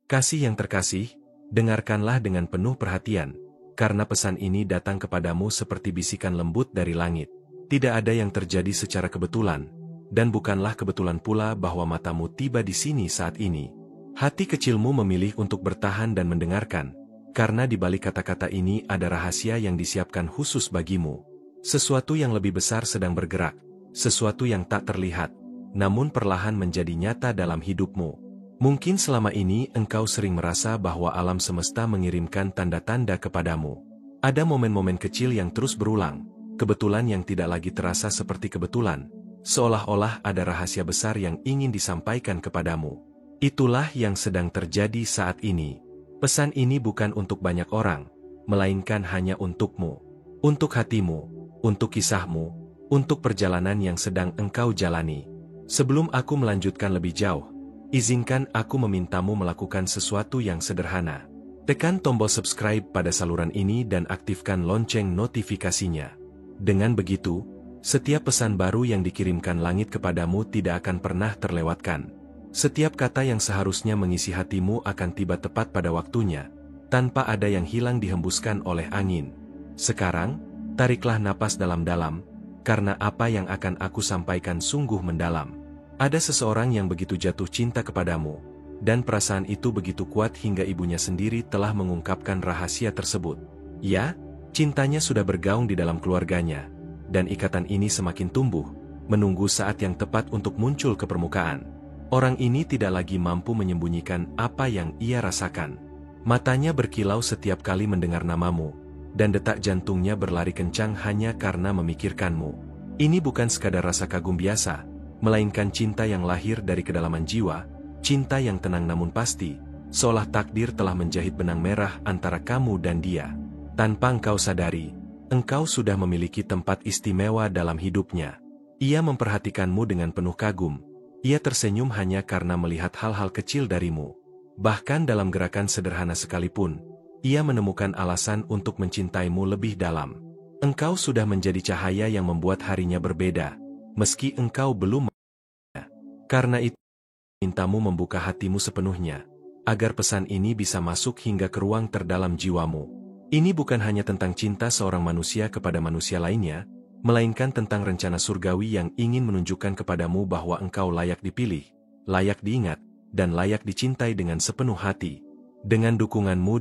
Kasih yang terkasih, dengarkanlah dengan penuh perhatian, karena pesan ini datang kepadamu seperti bisikan lembut dari langit. Tidak ada yang terjadi secara kebetulan, dan bukanlah kebetulan pula bahwa matamu tiba di sini saat ini. Hati kecilmu memilih untuk bertahan dan mendengarkan, karena di balik kata-kata ini ada rahasia yang disiapkan khusus bagimu. Sesuatu yang lebih besar sedang bergerak, sesuatu yang tak terlihat, namun perlahan menjadi nyata dalam hidupmu. Mungkin selama ini engkau sering merasa bahwa alam semesta mengirimkan tanda-tanda kepadamu. Ada momen-momen kecil yang terus berulang, kebetulan yang tidak lagi terasa seperti kebetulan, seolah-olah ada rahasia besar yang ingin disampaikan kepadamu. Itulah yang sedang terjadi saat ini. Pesan ini bukan untuk banyak orang, melainkan hanya untukmu, untuk hatimu, untuk kisahmu, untuk perjalanan yang sedang engkau jalani. Sebelum aku melanjutkan lebih jauh, izinkan aku memintamu melakukan sesuatu yang sederhana. Tekan tombol subscribe pada saluran ini dan aktifkan lonceng notifikasinya. Dengan begitu, setiap pesan baru yang dikirimkan langit kepadamu tidak akan pernah terlewatkan. Setiap kata yang seharusnya mengisi hatimu akan tiba tepat pada waktunya, tanpa ada yang hilang dihembuskan oleh angin. Sekarang, tariklah napas dalam-dalam, karena apa yang akan aku sampaikan sungguh mendalam. Ada seseorang yang begitu jatuh cinta kepadamu, dan perasaan itu begitu kuat hingga ibunya sendiri telah mengungkapkan rahasia tersebut. Ya, cintanya sudah bergaung di dalam keluarganya, dan ikatan ini semakin tumbuh, menunggu saat yang tepat untuk muncul ke permukaan. Orang ini tidak lagi mampu menyembunyikan apa yang ia rasakan. Matanya berkilau setiap kali mendengar namamu, dan detak jantungnya berlari kencang hanya karena memikirkanmu. Ini bukan sekadar rasa kagum biasa, melainkan cinta yang lahir dari kedalaman jiwa, cinta yang tenang namun pasti, seolah takdir telah menjahit benang merah antara kamu dan dia. Tanpa engkau sadari, engkau sudah memiliki tempat istimewa dalam hidupnya. Ia memperhatikanmu dengan penuh kagum, ia tersenyum hanya karena melihat hal-hal kecil darimu. Bahkan dalam gerakan sederhana sekalipun, ia menemukan alasan untuk mencintaimu lebih dalam. Engkau sudah menjadi cahaya yang membuat harinya berbeda, meski engkau belum. Karena itu, mintamu membuka hatimu sepenuhnya, agar pesan ini bisa masuk hingga ke ruang terdalam jiwamu. Ini bukan hanya tentang cinta seorang manusia kepada manusia lainnya, melainkan tentang rencana surgawi yang ingin menunjukkan kepadamu bahwa engkau layak dipilih, layak diingat, dan layak dicintai dengan sepenuh hati. Dengan dukunganmu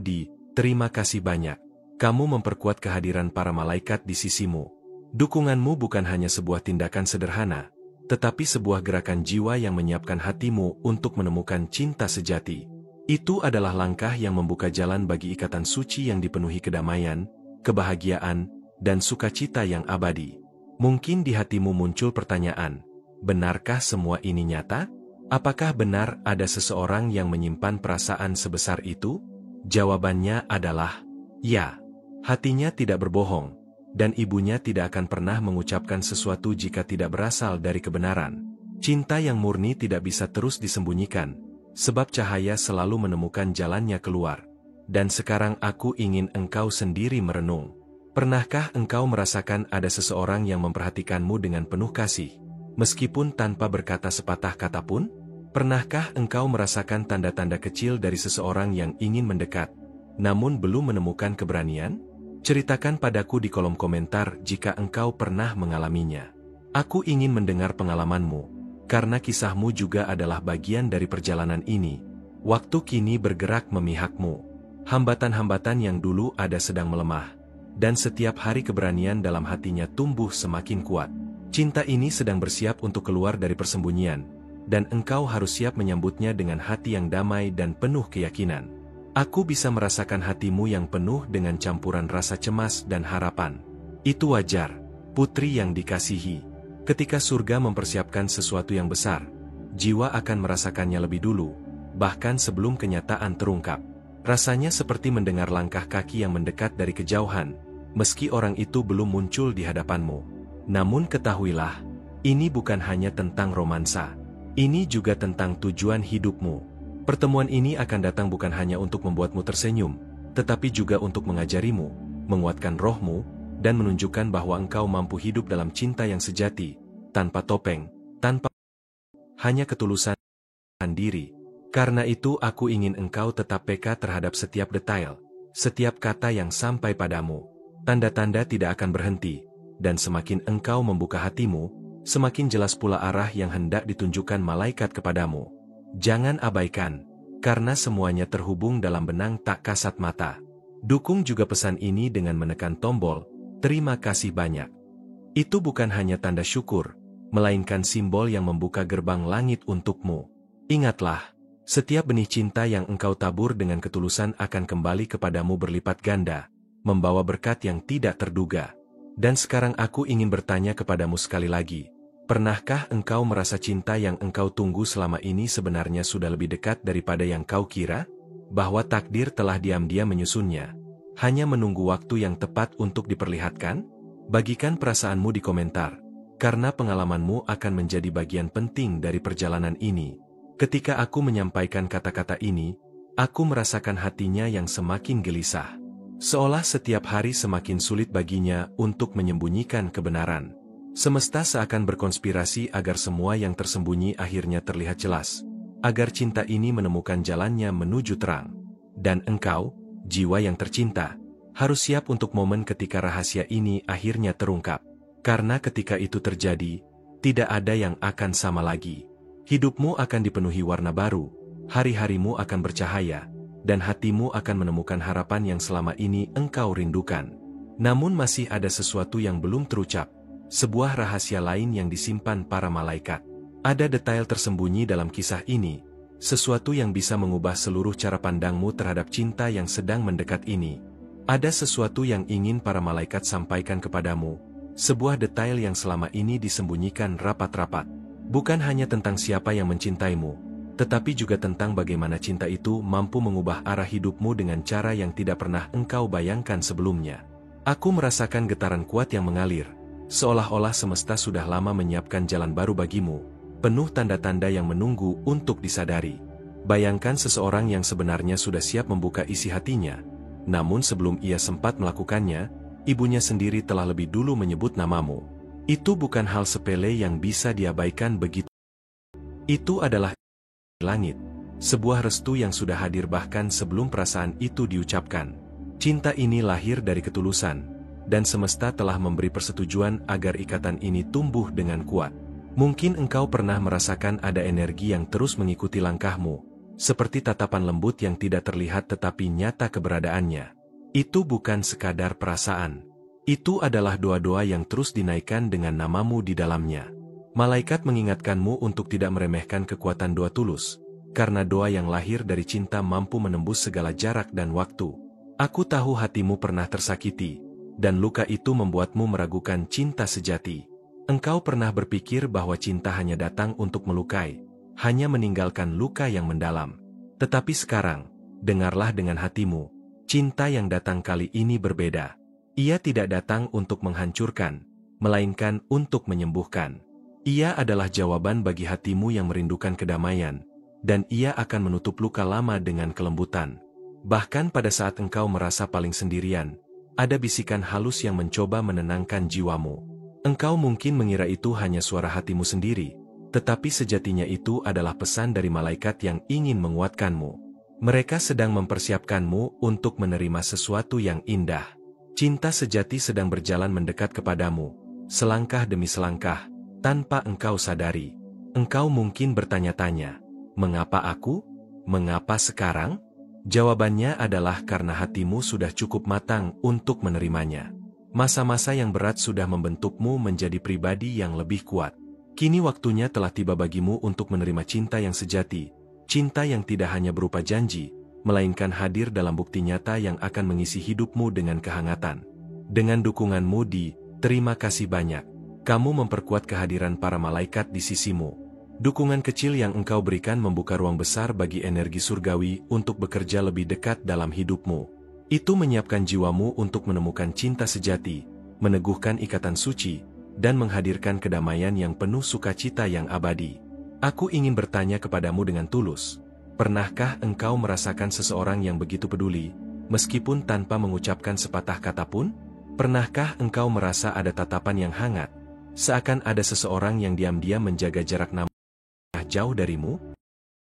terima kasih banyak. Kamu memperkuat kehadiran para malaikat di sisimu. Dukunganmu bukan hanya sebuah tindakan sederhana, tetapi sebuah gerakan jiwa yang menyiapkan hatimu untuk menemukan cinta sejati. Itu adalah langkah yang membuka jalan bagi ikatan suci yang dipenuhi kedamaian, kebahagiaan, dan sukacita yang abadi. Mungkin di hatimu muncul pertanyaan, benarkah semua ini nyata? Apakah benar ada seseorang yang menyimpan perasaan sebesar itu? Jawabannya adalah, ya. Hatinya tidak berbohong, dan ibunya tidak akan pernah mengucapkan sesuatu jika tidak berasal dari kebenaran. Cinta yang murni tidak bisa terus disembunyikan, sebab cahaya selalu menemukan jalannya keluar. Dan sekarang aku ingin engkau sendiri merenung. Pernahkah engkau merasakan ada seseorang yang memperhatikanmu dengan penuh kasih, meskipun tanpa berkata sepatah kata pun? Pernahkah engkau merasakan tanda-tanda kecil dari seseorang yang ingin mendekat, namun belum menemukan keberanian? Ceritakan padaku di kolom komentar jika engkau pernah mengalaminya. Aku ingin mendengar pengalamanmu, karena kisahmu juga adalah bagian dari perjalanan ini. Waktu kini bergerak memihakmu. Hambatan-hambatan yang dulu ada sedang melemah, dan setiap hari keberanian dalam hatinya tumbuh semakin kuat. Cinta ini sedang bersiap untuk keluar dari persembunyian, dan engkau harus siap menyambutnya dengan hati yang damai dan penuh keyakinan. Aku bisa merasakan hatimu yang penuh dengan campuran rasa cemas dan harapan. Itu wajar, putri yang dikasihi. Ketika surga mempersiapkan sesuatu yang besar, jiwa akan merasakannya lebih dulu, bahkan sebelum kenyataan terungkap. Rasanya seperti mendengar langkah kaki yang mendekat dari kejauhan, meski orang itu belum muncul di hadapanmu. Namun ketahuilah, ini bukan hanya tentang romansa. Ini juga tentang tujuan hidupmu. Pertemuan ini akan datang bukan hanya untuk membuatmu tersenyum, tetapi juga untuk mengajarimu, menguatkan rohmu, dan menunjukkan bahwa engkau mampu hidup dalam cinta yang sejati, tanpa topeng, tanpa hanya ketulusan diri. Karena itu aku ingin engkau tetap peka terhadap setiap detail, setiap kata yang sampai padamu. Tanda-tanda tidak akan berhenti, dan semakin engkau membuka hatimu, semakin jelas pula arah yang hendak ditunjukkan malaikat kepadamu. Jangan abaikan, karena semuanya terhubung dalam benang tak kasat mata. Dukung juga pesan ini dengan menekan tombol, terima kasih banyak. Itu bukan hanya tanda syukur, melainkan simbol yang membuka gerbang langit untukmu. Ingatlah, setiap benih cinta yang engkau tabur dengan ketulusan akan kembali kepadamu berlipat ganda, membawa berkat yang tidak terduga. Dan sekarang aku ingin bertanya kepadamu sekali lagi, pernahkah engkau merasa cinta yang engkau tunggu selama ini sebenarnya sudah lebih dekat daripada yang kau kira? Bahwa takdir telah diam-diam menyusunnya, hanya menunggu waktu yang tepat untuk diperlihatkan? Bagikan perasaanmu di komentar, karena pengalamanmu akan menjadi bagian penting dari perjalanan ini. Ketika aku menyampaikan kata-kata ini, aku merasakan hatinya yang semakin gelisah. Seolah setiap hari semakin sulit baginya untuk menyembunyikan kebenaran. Semesta seakan berkonspirasi agar semua yang tersembunyi akhirnya terlihat jelas. Agar cinta ini menemukan jalannya menuju terang. Dan engkau, jiwa yang tercinta, harus siap untuk momen ketika rahasia ini akhirnya terungkap. Karena ketika itu terjadi, tidak ada yang akan sama lagi. Hidupmu akan dipenuhi warna baru, hari-harimu akan bercahaya, dan hatimu akan menemukan harapan yang selama ini engkau rindukan. Namun masih ada sesuatu yang belum terucap, sebuah rahasia lain yang disimpan para malaikat. Ada detail tersembunyi dalam kisah ini, sesuatu yang bisa mengubah seluruh cara pandangmu terhadap cinta yang sedang mendekat ini. Ada sesuatu yang ingin para malaikat sampaikan kepadamu, sebuah detail yang selama ini disembunyikan rapat-rapat. Bukan hanya tentang siapa yang mencintaimu, tetapi juga tentang bagaimana cinta itu mampu mengubah arah hidupmu dengan cara yang tidak pernah engkau bayangkan sebelumnya. Aku merasakan getaran kuat yang mengalir, seolah-olah semesta sudah lama menyiapkan jalan baru bagimu, penuh tanda-tanda yang menunggu untuk disadari. Bayangkan seseorang yang sebenarnya sudah siap membuka isi hatinya, namun sebelum ia sempat melakukannya, ibunya sendiri telah lebih dulu menyebut namamu. Itu bukan hal sepele yang bisa diabaikan begitu. Itu adalah langit, sebuah restu yang sudah hadir bahkan sebelum perasaan itu diucapkan. Cinta ini lahir dari ketulusan, dan semesta telah memberi persetujuan agar ikatan ini tumbuh dengan kuat. Mungkin engkau pernah merasakan ada energi yang terus mengikuti langkahmu, seperti tatapan lembut yang tidak terlihat tetapi nyata keberadaannya. Itu bukan sekadar perasaan. Itu adalah doa-doa yang terus dinaikkan dengan namamu di dalamnya. Malaikat mengingatkanmu untuk tidak meremehkan kekuatan doa tulus, karena doa yang lahir dari cinta mampu menembus segala jarak dan waktu. Aku tahu hatimu pernah tersakiti, dan luka itu membuatmu meragukan cinta sejati. Engkau pernah berpikir bahwa cinta hanya datang untuk melukai, hanya meninggalkan luka yang mendalam. Tetapi sekarang, dengarlah dengan hatimu, cinta yang datang kali ini berbeda. Ia tidak datang untuk menghancurkan, melainkan untuk menyembuhkan. Ia adalah jawaban bagi hatimu yang merindukan kedamaian, dan ia akan menutup luka lama dengan kelembutan. Bahkan pada saat engkau merasa paling sendirian, ada bisikan halus yang mencoba menenangkan jiwamu. Engkau mungkin mengira itu hanya suara hatimu sendiri, tetapi sejatinya itu adalah pesan dari malaikat yang ingin menguatkanmu. Mereka sedang mempersiapkanmu untuk menerima sesuatu yang indah. Cinta sejati sedang berjalan mendekat kepadamu, selangkah demi selangkah, tanpa engkau sadari. Engkau mungkin bertanya-tanya, mengapa aku? Mengapa sekarang? Jawabannya adalah karena hatimu sudah cukup matang untuk menerimanya. Masa-masa yang berat sudah membentukmu menjadi pribadi yang lebih kuat. Kini waktunya telah tiba bagimu untuk menerima cinta yang sejati, cinta yang tidak hanya berupa janji, melainkan hadir dalam bukti nyata yang akan mengisi hidupmu dengan kehangatan. Dengan dukunganmu di terima kasih banyak, kamu memperkuat kehadiran para malaikat di sisimu. Dukungan kecil yang engkau berikan membuka ruang besar bagi energi surgawi untuk bekerja lebih dekat dalam hidupmu. Itu menyiapkan jiwamu untuk menemukan cinta sejati, meneguhkan ikatan suci, dan menghadirkan kedamaian yang penuh sukacita yang abadi. Aku ingin bertanya kepadamu dengan tulus. Pernahkah engkau merasakan seseorang yang begitu peduli, meskipun tanpa mengucapkan sepatah kata pun? Pernahkah engkau merasa ada tatapan yang hangat, seakan ada seseorang yang diam-diam menjaga jarak namun jauh darimu?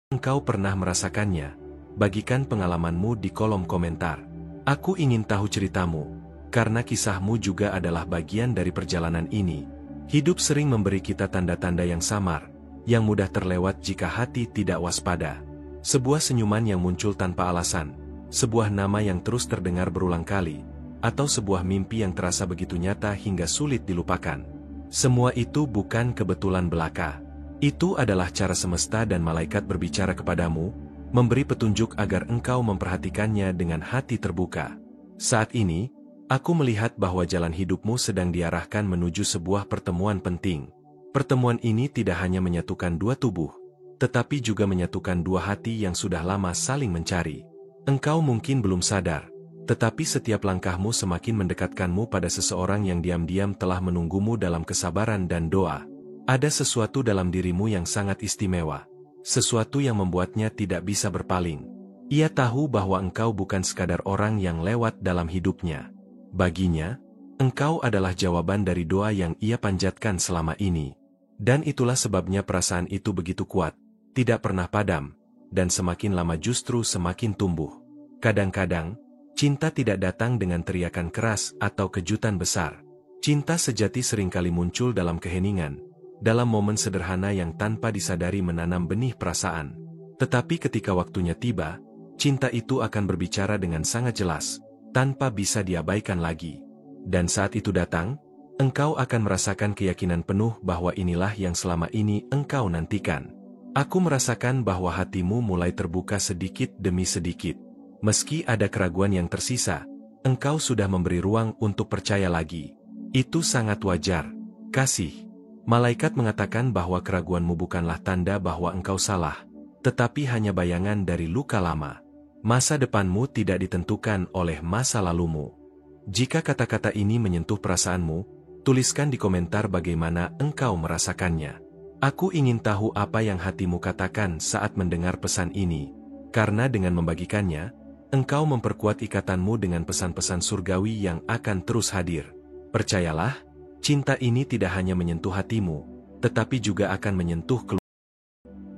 Engkau pernah merasakannya? Bagikan pengalamanmu di kolom komentar. Aku ingin tahu ceritamu, karena kisahmu juga adalah bagian dari perjalanan ini. Hidup sering memberi kita tanda-tanda yang samar, yang mudah terlewat jika hati tidak waspada. Sebuah senyuman yang muncul tanpa alasan, sebuah nama yang terus terdengar berulang kali, atau sebuah mimpi yang terasa begitu nyata hingga sulit dilupakan. Semua itu bukan kebetulan belaka. Itu adalah cara semesta dan malaikat berbicara kepadamu, memberi petunjuk agar engkau memperhatikannya dengan hati terbuka. Saat ini, aku melihat bahwa jalan hidupmu sedang diarahkan menuju sebuah pertemuan penting. Pertemuan ini tidak hanya menyatukan dua tubuh, tetapi juga menyatukan dua hati yang sudah lama saling mencari. Engkau mungkin belum sadar, tetapi setiap langkahmu semakin mendekatkanmu pada seseorang yang diam-diam telah menunggumu dalam kesabaran dan doa. Ada sesuatu dalam dirimu yang sangat istimewa, sesuatu yang membuatnya tidak bisa berpaling. Ia tahu bahwa engkau bukan sekadar orang yang lewat dalam hidupnya. Baginya, engkau adalah jawaban dari doa yang ia panjatkan selama ini. Dan itulah sebabnya perasaan itu begitu kuat, tidak pernah padam, dan semakin lama justru semakin tumbuh. Kadang-kadang, cinta tidak datang dengan teriakan keras atau kejutan besar. Cinta sejati seringkali muncul dalam keheningan, dalam momen sederhana yang tanpa disadari menanam benih perasaan. Tetapi ketika waktunya tiba, cinta itu akan berbicara dengan sangat jelas, tanpa bisa diabaikan lagi. Dan saat itu datang, engkau akan merasakan keyakinan penuh bahwa inilah yang selama ini engkau nantikan. Aku merasakan bahwa hatimu mulai terbuka sedikit demi sedikit. Meski ada keraguan yang tersisa, engkau sudah memberi ruang untuk percaya lagi. Itu sangat wajar, kasih. Malaikat mengatakan bahwa keraguanmu bukanlah tanda bahwa engkau salah, tetapi hanya bayangan dari luka lama. Masa depanmu tidak ditentukan oleh masa lalumu. Jika kata-kata ini menyentuh perasaanmu, tuliskan di komentar bagaimana engkau merasakannya. Aku ingin tahu apa yang hatimu katakan saat mendengar pesan ini, karena dengan membagikannya, engkau memperkuat ikatanmu dengan pesan-pesan surgawi yang akan terus hadir. Percayalah, cinta ini tidak hanya menyentuh hatimu, tetapi juga akan menyentuh keluarga.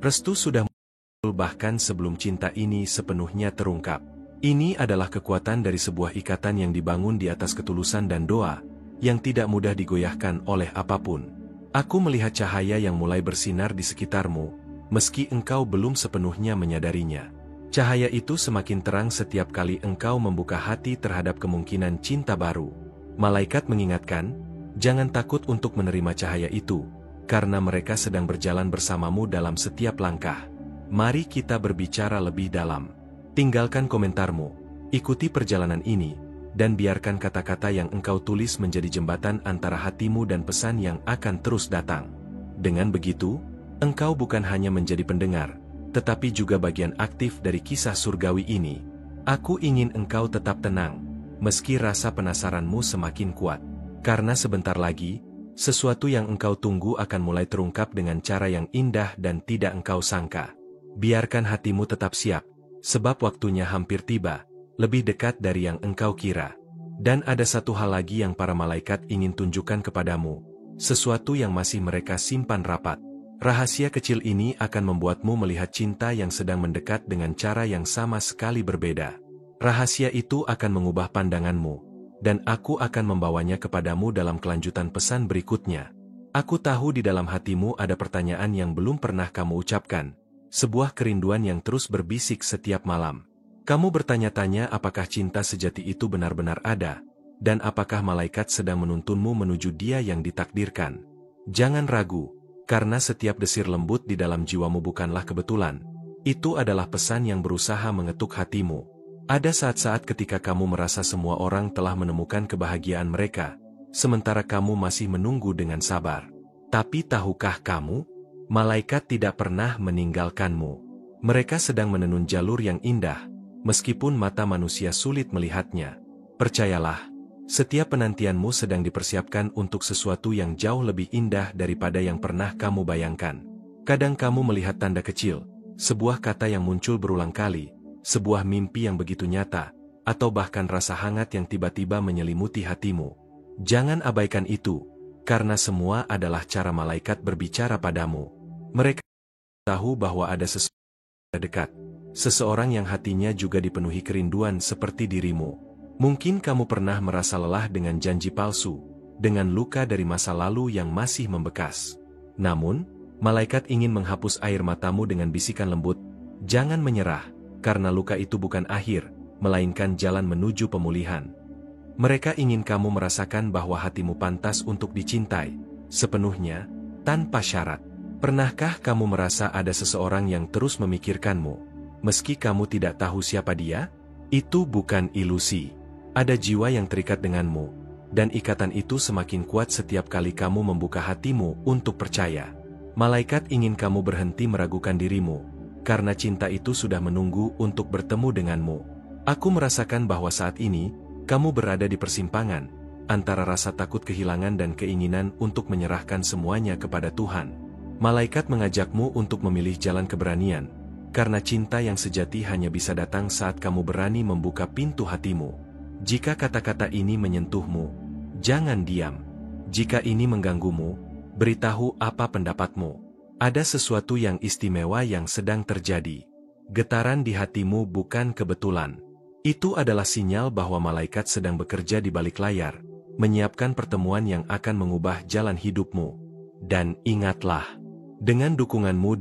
Restu sudah muncul bahkan sebelum cinta ini sepenuhnya terungkap. Ini adalah kekuatan dari sebuah ikatan yang dibangun di atas ketulusan dan doa, yang tidak mudah digoyahkan oleh apapun. Aku melihat cahaya yang mulai bersinar di sekitarmu, meski engkau belum sepenuhnya menyadarinya. Cahaya itu semakin terang setiap kali engkau membuka hati terhadap kemungkinan cinta baru. Malaikat mengingatkan, jangan takut untuk menerima cahaya itu, karena mereka sedang berjalan bersamamu dalam setiap langkah. Mari kita berbicara lebih dalam. Tinggalkan komentarmu, ikuti perjalanan ini, dan biarkan kata-kata yang engkau tulis menjadi jembatan antara hatimu dan pesan yang akan terus datang. Dengan begitu, engkau bukan hanya menjadi pendengar, tetapi juga bagian aktif dari kisah surgawi ini. Aku ingin engkau tetap tenang, meski rasa penasaranmu semakin kuat. Karena sebentar lagi, sesuatu yang engkau tunggu akan mulai terungkap dengan cara yang indah dan tidak engkau sangka. Biarkan hatimu tetap siap, sebab waktunya hampir tiba, lebih dekat dari yang engkau kira. Dan ada satu hal lagi yang para malaikat ingin tunjukkan kepadamu, sesuatu yang masih mereka simpan rapat. Rahasia kecil ini akan membuatmu melihat cinta yang sedang mendekat dengan cara yang sama sekali berbeda. Rahasia itu akan mengubah pandanganmu, dan aku akan membawanya kepadamu dalam kelanjutan pesan berikutnya. Aku tahu di dalam hatimu ada pertanyaan yang belum pernah kamu ucapkan, sebuah kerinduan yang terus berbisik setiap malam. Kamu bertanya-tanya apakah cinta sejati itu benar-benar ada, dan apakah malaikat sedang menuntunmu menuju dia yang ditakdirkan. Jangan ragu, karena setiap desir lembut di dalam jiwamu bukanlah kebetulan. Itu adalah pesan yang berusaha mengetuk hatimu. Ada saat-saat ketika kamu merasa semua orang telah menemukan kebahagiaan mereka, sementara kamu masih menunggu dengan sabar. Tapi tahukah kamu, malaikat tidak pernah meninggalkanmu. Mereka sedang menenun jalur yang indah, meskipun mata manusia sulit melihatnya. Percayalah, setiap penantianmu sedang dipersiapkan untuk sesuatu yang jauh lebih indah daripada yang pernah kamu bayangkan. Kadang kamu melihat tanda kecil, sebuah kata yang muncul berulang kali, sebuah mimpi yang begitu nyata, atau bahkan rasa hangat yang tiba-tiba menyelimuti hatimu. Jangan abaikan itu, karena semua adalah cara malaikat berbicara padamu. Mereka tahu bahwa ada sesuatu dekat. Seseorang yang hatinya juga dipenuhi kerinduan seperti dirimu. Mungkin kamu pernah merasa lelah dengan janji palsu, dengan luka dari masa lalu yang masih membekas. Namun, malaikat ingin menghapus air matamu dengan bisikan lembut, jangan menyerah, karena luka itu bukan akhir, melainkan jalan menuju pemulihan. Mereka ingin kamu merasakan bahwa hatimu pantas untuk dicintai, sepenuhnya, tanpa syarat. Pernahkah kamu merasa ada seseorang yang terus memikirkanmu? Meski kamu tidak tahu siapa dia, itu bukan ilusi. Ada jiwa yang terikat denganmu, dan ikatan itu semakin kuat setiap kali kamu membuka hatimu untuk percaya. Malaikat ingin kamu berhenti meragukan dirimu, karena cinta itu sudah menunggu untuk bertemu denganmu. Aku merasakan bahwa saat ini, kamu berada di persimpangan, antara rasa takut kehilangan dan keinginan untuk menyerahkan semuanya kepada Tuhan. Malaikat mengajakmu untuk memilih jalan keberanian, karena cinta yang sejati hanya bisa datang saat kamu berani membuka pintu hatimu. Jika kata-kata ini menyentuhmu, jangan diam. Jika ini mengganggumu, beritahu apa pendapatmu. Ada sesuatu yang istimewa yang sedang terjadi. Getaran di hatimu bukan kebetulan. Itu adalah sinyal bahwa malaikat sedang bekerja di balik layar, menyiapkan pertemuan yang akan mengubah jalan hidupmu. Dan ingatlah, dengan dukunganmu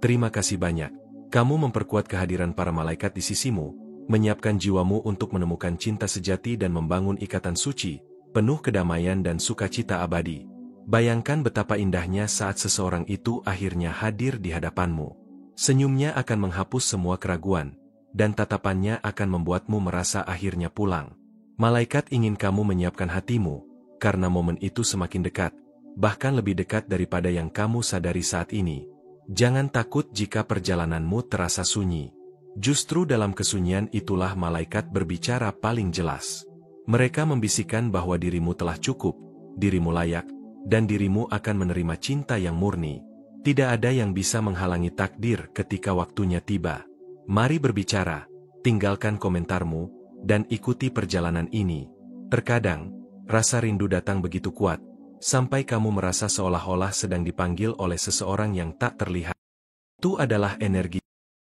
terima kasih banyak. Kamu memperkuat kehadiran para malaikat di sisimu, menyiapkan jiwamu untuk menemukan cinta sejati dan membangun ikatan suci, penuh kedamaian dan sukacita abadi. Bayangkan betapa indahnya saat seseorang itu akhirnya hadir di hadapanmu. Senyumnya akan menghapus semua keraguan, dan tatapannya akan membuatmu merasa akhirnya pulang. Malaikat ingin kamu menyiapkan hatimu, karena momen itu semakin dekat, bahkan lebih dekat daripada yang kamu sadari saat ini. Jangan takut jika perjalananmu terasa sunyi. Justru dalam kesunyian itulah malaikat berbicara paling jelas. Mereka membisikkan bahwa dirimu telah cukup, dirimu layak, dan dirimu akan menerima cinta yang murni. Tidak ada yang bisa menghalangi takdir ketika waktunya tiba. Mari berbicara, tinggalkan komentarmu, dan ikuti perjalanan ini. Terkadang, rasa rindu datang begitu kuat, sampai kamu merasa seolah-olah sedang dipanggil oleh seseorang yang tak terlihat. Itu adalah energi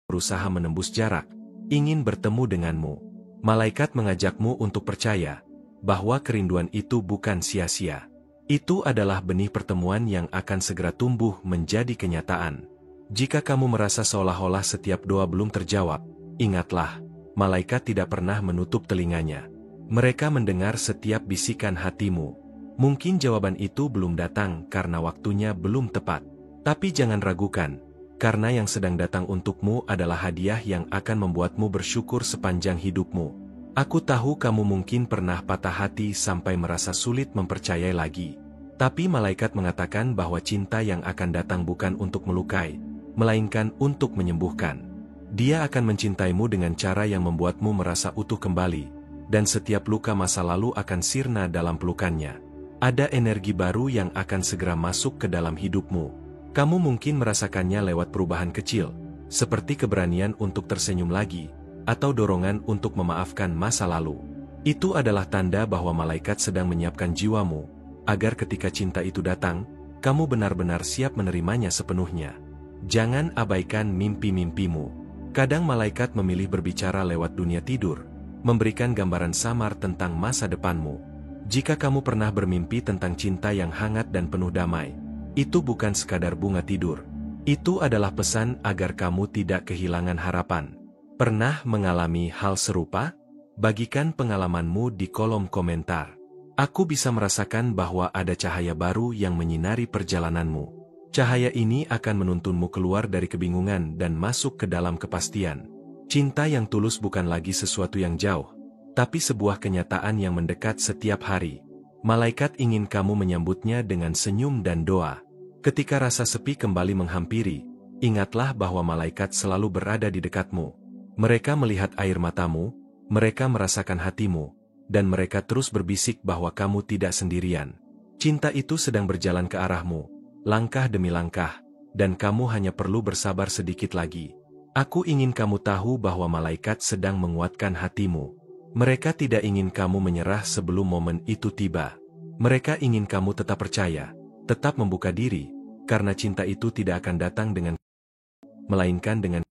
berusaha menembus jarak, ingin bertemu denganmu. Malaikat mengajakmu untuk percaya bahwa kerinduan itu bukan sia-sia. Itu adalah benih pertemuan yang akan segera tumbuh menjadi kenyataan. Jika kamu merasa seolah-olah setiap doa belum terjawab, ingatlah, malaikat tidak pernah menutup telinganya. Mereka mendengar setiap bisikan hatimu. Mungkin jawaban itu belum datang karena waktunya belum tepat. Tapi jangan ragukan, karena yang sedang datang untukmu adalah hadiah yang akan membuatmu bersyukur sepanjang hidupmu. Aku tahu kamu mungkin pernah patah hati sampai merasa sulit mempercayai lagi. Tapi malaikat mengatakan bahwa cinta yang akan datang bukan untuk melukai, melainkan untuk menyembuhkan. Dia akan mencintaimu dengan cara yang membuatmu merasa utuh kembali, dan setiap luka masa lalu akan sirna dalam pelukannya. Ada energi baru yang akan segera masuk ke dalam hidupmu. Kamu mungkin merasakannya lewat perubahan kecil, seperti keberanian untuk tersenyum lagi, atau dorongan untuk memaafkan masa lalu. Itu adalah tanda bahwa malaikat sedang menyiapkan jiwamu, agar ketika cinta itu datang, kamu benar-benar siap menerimanya sepenuhnya. Jangan abaikan mimpi-mimpimu. Kadang malaikat memilih berbicara lewat dunia tidur, memberikan gambaran samar tentang masa depanmu. Jika kamu pernah bermimpi tentang cinta yang hangat dan penuh damai, itu bukan sekadar bunga tidur. Itu adalah pesan agar kamu tidak kehilangan harapan. Pernah mengalami hal serupa? Bagikan pengalamanmu di kolom komentar. Aku bisa merasakan bahwa ada cahaya baru yang menyinari perjalananmu. Cahaya ini akan menuntunmu keluar dari kebingungan dan masuk ke dalam kepastian. Cinta yang tulus bukan lagi sesuatu yang jauh, tapi sebuah kenyataan yang mendekat setiap hari. Malaikat ingin kamu menyambutnya dengan senyum dan doa. Ketika rasa sepi kembali menghampiri, ingatlah bahwa malaikat selalu berada di dekatmu. Mereka melihat air matamu, mereka merasakan hatimu, dan mereka terus berbisik bahwa kamu tidak sendirian. Cinta itu sedang berjalan ke arahmu, langkah demi langkah, dan kamu hanya perlu bersabar sedikit lagi. Aku ingin kamu tahu bahwa malaikat sedang menguatkan hatimu. Mereka tidak ingin kamu menyerah sebelum momen itu tiba. Mereka ingin kamu tetap percaya, tetap membuka diri, karena cinta itu tidak akan datang dengan melainkan dengan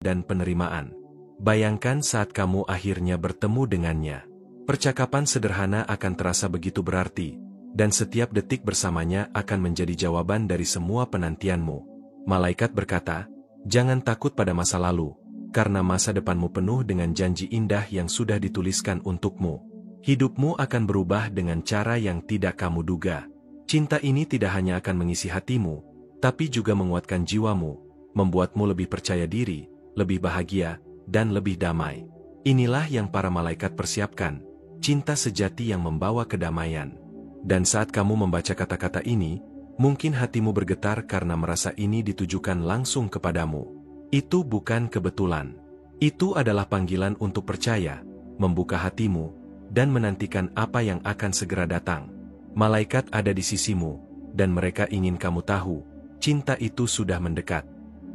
dan penerimaan. Bayangkan saat kamu akhirnya bertemu dengannya. Percakapan sederhana akan terasa begitu berarti, dan setiap detik bersamanya akan menjadi jawaban dari semua penantianmu. Malaikat berkata, jangan takut pada masa lalu, karena masa depanmu penuh dengan janji indah yang sudah dituliskan untukmu. Hidupmu akan berubah dengan cara yang tidak kamu duga. Cinta ini tidak hanya akan mengisi hatimu, tapi juga menguatkan jiwamu, membuatmu lebih percaya diri, lebih bahagia, dan lebih damai. Inilah yang para malaikat persiapkan, cinta sejati yang membawa kedamaian. Dan saat kamu membaca kata-kata ini, mungkin hatimu bergetar karena merasa ini ditujukan langsung kepadamu. Itu bukan kebetulan. Itu adalah panggilan untuk percaya, membuka hatimu, dan menantikan apa yang akan segera datang. Malaikat ada di sisimu, dan mereka ingin kamu tahu, cinta itu sudah mendekat.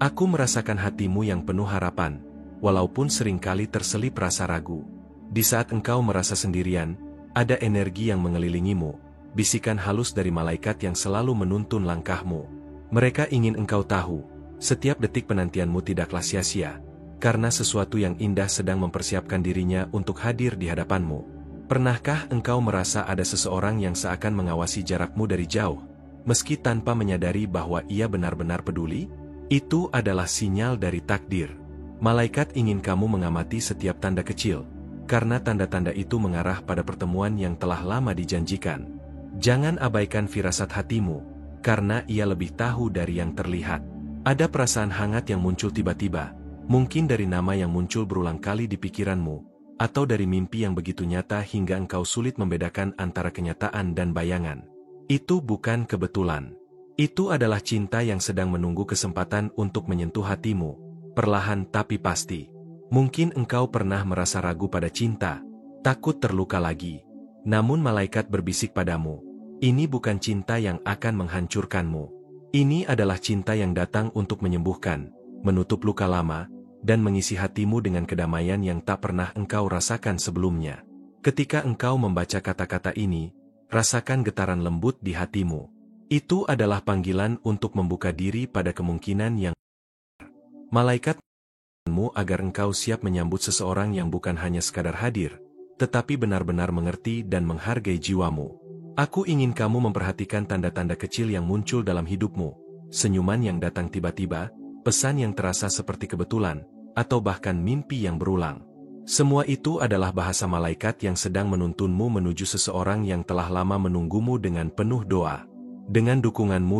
Aku merasakan hatimu yang penuh harapan, walaupun seringkali terselip rasa ragu. Di saat engkau merasa sendirian, ada energi yang mengelilingimu, bisikan halus dari malaikat yang selalu menuntun langkahmu. Mereka ingin engkau tahu, setiap detik penantianmu tidaklah sia-sia, karena sesuatu yang indah sedang mempersiapkan dirinya untuk hadir di hadapanmu. Pernahkah engkau merasa ada seseorang yang seakan mengawasi jarakmu dari jauh, meski tanpa menyadari bahwa ia benar-benar peduli? Itu adalah sinyal dari takdir. Malaikat ingin kamu mengamati setiap tanda kecil, karena tanda-tanda itu mengarah pada pertemuan yang telah lama dijanjikan. Jangan abaikan firasat hatimu, karena ia lebih tahu dari yang terlihat. Ada perasaan hangat yang muncul tiba-tiba, mungkin dari nama yang muncul berulang kali di pikiranmu, atau dari mimpi yang begitu nyata hingga engkau sulit membedakan antara kenyataan dan bayangan. Itu bukan kebetulan. Itu adalah cinta yang sedang menunggu kesempatan untuk menyentuh hatimu. Perlahan tapi pasti. Mungkin engkau pernah merasa ragu pada cinta, takut terluka lagi. Namun malaikat berbisik padamu, ini bukan cinta yang akan menghancurkanmu. Ini adalah cinta yang datang untuk menyembuhkan, menutup luka lama, dan mengisi hatimu dengan kedamaian yang tak pernah engkau rasakan sebelumnya. Ketika engkau membaca kata-kata ini, rasakan getaran lembut di hatimu. Itu adalah panggilan untuk membuka diri pada kemungkinan yang malaikatmu agar engkau siap menyambut seseorang yang bukan hanya sekadar hadir, tetapi benar-benar mengerti dan menghargai jiwamu. Aku ingin kamu memperhatikan tanda-tanda kecil yang muncul dalam hidupmu, senyuman yang datang tiba-tiba, pesan yang terasa seperti kebetulan, atau bahkan mimpi yang berulang. Semua itu adalah bahasa malaikat yang sedang menuntunmu menuju seseorang yang telah lama menunggumu dengan penuh doa. Dengan dukunganmu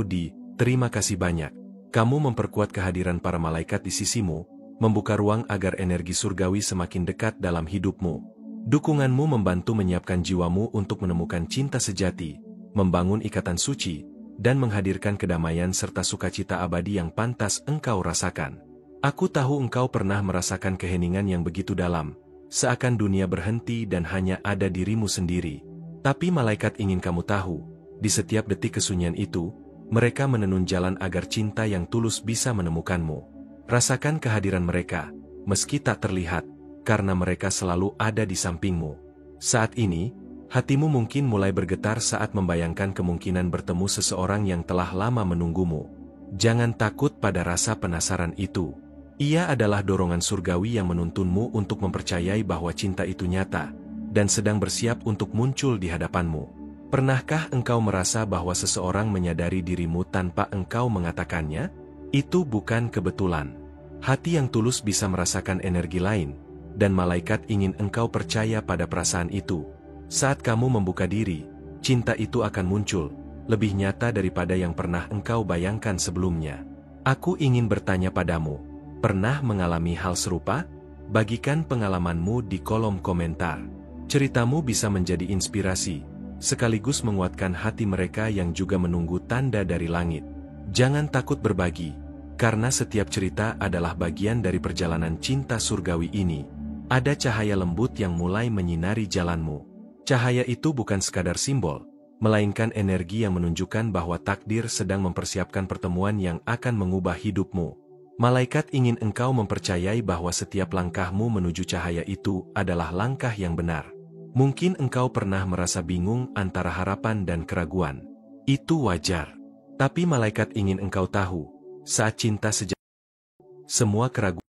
terima kasih banyak. Kamu memperkuat kehadiran para malaikat di sisimu, membuka ruang agar energi surgawi semakin dekat dalam hidupmu. Dukunganmu membantu menyiapkan jiwamu untuk menemukan cinta sejati, membangun ikatan suci, dan menghadirkan kedamaian serta sukacita abadi yang pantas engkau rasakan. Aku tahu engkau pernah merasakan keheningan yang begitu dalam, seakan dunia berhenti dan hanya ada dirimu sendiri. Tapi malaikat ingin kamu tahu, di setiap detik kesunyian itu, mereka menenun jalan agar cinta yang tulus bisa menemukanmu. Rasakan kehadiran mereka, meski tak terlihat, karena mereka selalu ada di sampingmu. Saat ini, hatimu mungkin mulai bergetar saat membayangkan kemungkinan bertemu seseorang yang telah lama menunggumu. Jangan takut pada rasa penasaran itu. Ia adalah dorongan surgawi yang menuntunmu untuk mempercayai bahwa cinta itu nyata, dan sedang bersiap untuk muncul di hadapanmu. Pernahkah engkau merasa bahwa seseorang menyadari dirimu tanpa engkau mengatakannya? Itu bukan kebetulan. Hati yang tulus bisa merasakan energi lain, dan malaikat ingin engkau percaya pada perasaan itu. Saat kamu membuka diri, cinta itu akan muncul, lebih nyata daripada yang pernah engkau bayangkan sebelumnya. Aku ingin bertanya padamu, pernah mengalami hal serupa? Bagikan pengalamanmu di kolom komentar. Ceritamu bisa menjadi inspirasi, sekaligus menguatkan hati mereka yang juga menunggu tanda dari langit. Jangan takut berbagi, karena setiap cerita adalah bagian dari perjalanan cinta surgawi ini. Ada cahaya lembut yang mulai menyinari jalanmu. Cahaya itu bukan sekadar simbol, melainkan energi yang menunjukkan bahwa takdir sedang mempersiapkan pertemuan yang akan mengubah hidupmu. Malaikat ingin engkau mempercayai bahwa setiap langkahmu menuju cahaya itu adalah langkah yang benar. Mungkin engkau pernah merasa bingung antara harapan dan keraguan. Itu wajar. Tapi malaikat ingin engkau tahu, saat cinta sejati, semua keraguan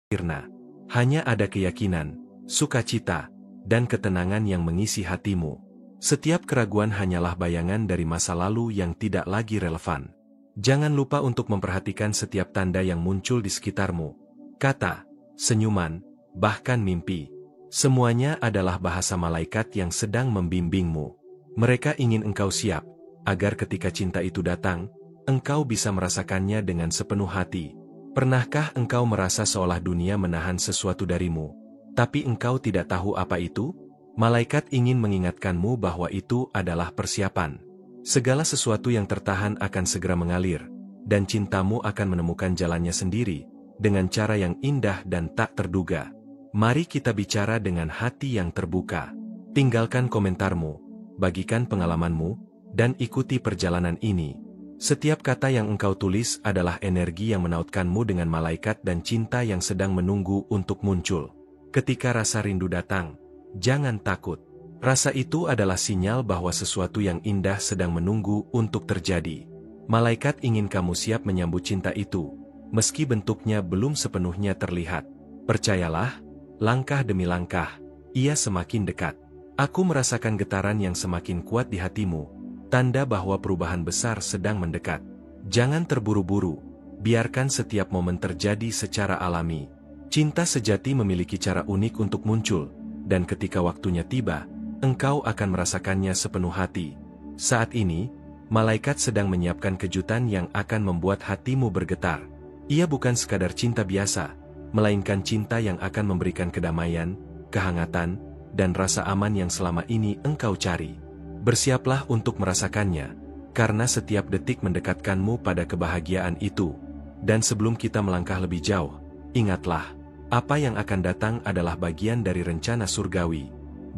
sempurna. Hanya ada keyakinan, sukacita, dan ketenangan yang mengisi hatimu. Setiap keraguan hanyalah bayangan dari masa lalu yang tidak lagi relevan. Jangan lupa untuk memperhatikan setiap tanda yang muncul di sekitarmu. Kata, senyuman, bahkan mimpi. Semuanya adalah bahasa malaikat yang sedang membimbingmu. Mereka ingin engkau siap, agar ketika cinta itu datang, engkau bisa merasakannya dengan sepenuh hati. Pernahkah engkau merasa seolah dunia menahan sesuatu darimu, tapi engkau tidak tahu apa itu? Malaikat ingin mengingatkanmu bahwa itu adalah persiapan. Segala sesuatu yang tertahan akan segera mengalir, dan cintamu akan menemukan jalannya sendiri, dengan cara yang indah dan tak terduga. Mari kita bicara dengan hati yang terbuka. Tinggalkan komentarmu, bagikan pengalamanmu, dan ikuti perjalanan ini. Setiap kata yang engkau tulis adalah energi yang menautkanmu dengan malaikat dan cinta yang sedang menunggu untuk muncul. Ketika rasa rindu datang, jangan takut. Rasa itu adalah sinyal bahwa sesuatu yang indah sedang menunggu untuk terjadi. Malaikat ingin kamu siap menyambut cinta itu, meski bentuknya belum sepenuhnya terlihat. Percayalah, langkah demi langkah, ia semakin dekat. Aku merasakan getaran yang semakin kuat di hatimu, tanda bahwa perubahan besar sedang mendekat. Jangan terburu-buru, biarkan setiap momen terjadi secara alami. Cinta sejati memiliki cara unik untuk muncul, dan ketika waktunya tiba, engkau akan merasakannya sepenuh hati. Saat ini, malaikat sedang menyiapkan kejutan yang akan membuat hatimu bergetar. Ia bukan sekadar cinta biasa, melainkan cinta yang akan memberikan kedamaian, kehangatan, dan rasa aman yang selama ini engkau cari. Bersiaplah untuk merasakannya, karena setiap detik mendekatkanmu pada kebahagiaan itu. Dan sebelum kita melangkah lebih jauh, ingatlah, apa yang akan datang adalah bagian dari rencana surgawi.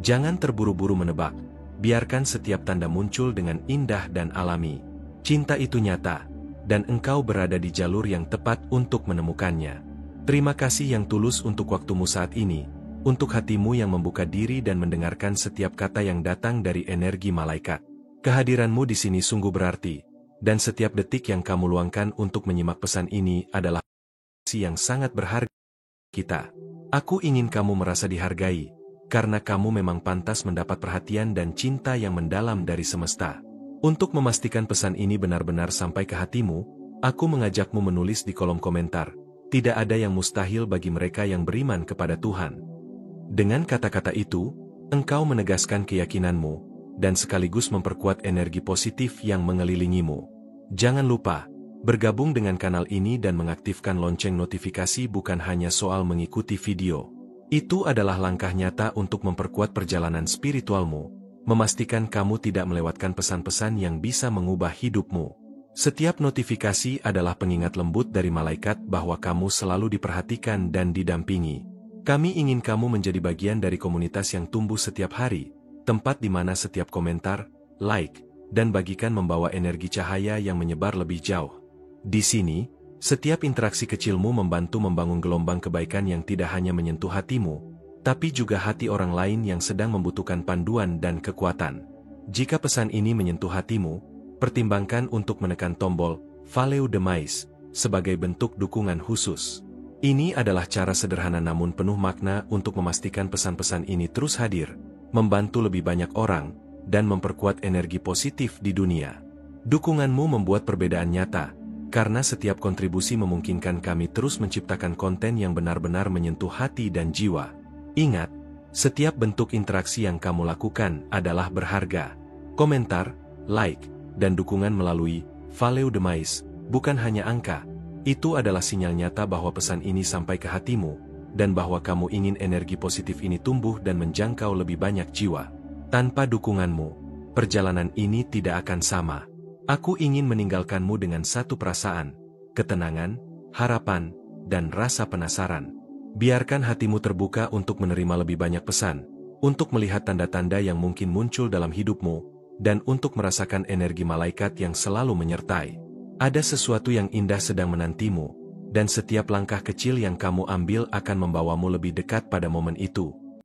Jangan terburu-buru menebak, biarkan setiap tanda muncul dengan indah dan alami. Cinta itu nyata, dan engkau berada di jalur yang tepat untuk menemukannya. Terima kasih yang tulus untuk waktumu saat ini, untuk hatimu yang membuka diri dan mendengarkan setiap kata yang datang dari energi malaikat. Kehadiranmu di sini sungguh berarti, dan setiap detik yang kamu luangkan untuk menyimak pesan ini adalah yang sangat berharga kita. Aku ingin kamu merasa dihargai, karena kamu memang pantas mendapat perhatian dan cinta yang mendalam dari semesta. Untuk memastikan pesan ini benar-benar sampai ke hatimu, aku mengajakmu menulis di kolom komentar. Tidak ada yang mustahil bagi mereka yang beriman kepada Tuhan. Dengan kata-kata itu, engkau menegaskan keyakinanmu, dan sekaligus memperkuat energi positif yang mengelilingimu. Jangan lupa, bergabung dengan kanal ini dan mengaktifkan lonceng notifikasi bukan hanya soal mengikuti video. Itu adalah langkah nyata untuk memperkuat perjalanan spiritualmu, memastikan kamu tidak melewatkan pesan-pesan yang bisa mengubah hidupmu. Setiap notifikasi adalah pengingat lembut dari malaikat bahwa kamu selalu diperhatikan dan didampingi. Kami ingin kamu menjadi bagian dari komunitas yang tumbuh setiap hari, tempat di mana setiap komentar, like, dan bagikan membawa energi cahaya yang menyebar lebih jauh. Di sini, setiap interaksi kecilmu membantu membangun gelombang kebaikan yang tidak hanya menyentuh hatimu, tapi juga hati orang lain yang sedang membutuhkan panduan dan kekuatan. Jika pesan ini menyentuh hatimu, pertimbangkan untuk menekan tombol Follow the Mice sebagai bentuk dukungan khusus. Ini adalah cara sederhana namun penuh makna untuk memastikan pesan-pesan ini terus hadir, membantu lebih banyak orang, dan memperkuat energi positif di dunia. Dukunganmu membuat perbedaan nyata, karena setiap kontribusi memungkinkan kami terus menciptakan konten yang benar-benar menyentuh hati dan jiwa. Ingat, setiap bentuk interaksi yang kamu lakukan adalah berharga. Komentar, like, dan dukungan melalui Follow the Mice bukan hanya angka, itu adalah sinyal nyata bahwa pesan ini sampai ke hatimu, dan bahwa kamu ingin energi positif ini tumbuh dan menjangkau lebih banyak jiwa. Tanpa dukunganmu, perjalanan ini tidak akan sama. Aku ingin meninggalkanmu dengan satu perasaan, ketenangan, harapan, dan rasa penasaran. Biarkan hatimu terbuka untuk menerima lebih banyak pesan, untuk melihat tanda-tanda yang mungkin muncul dalam hidupmu, dan untuk merasakan energi malaikat yang selalu menyertai. Ada sesuatu yang indah sedang menantimu, dan setiap langkah kecil yang kamu ambil akan membawamu lebih dekat pada momen itu.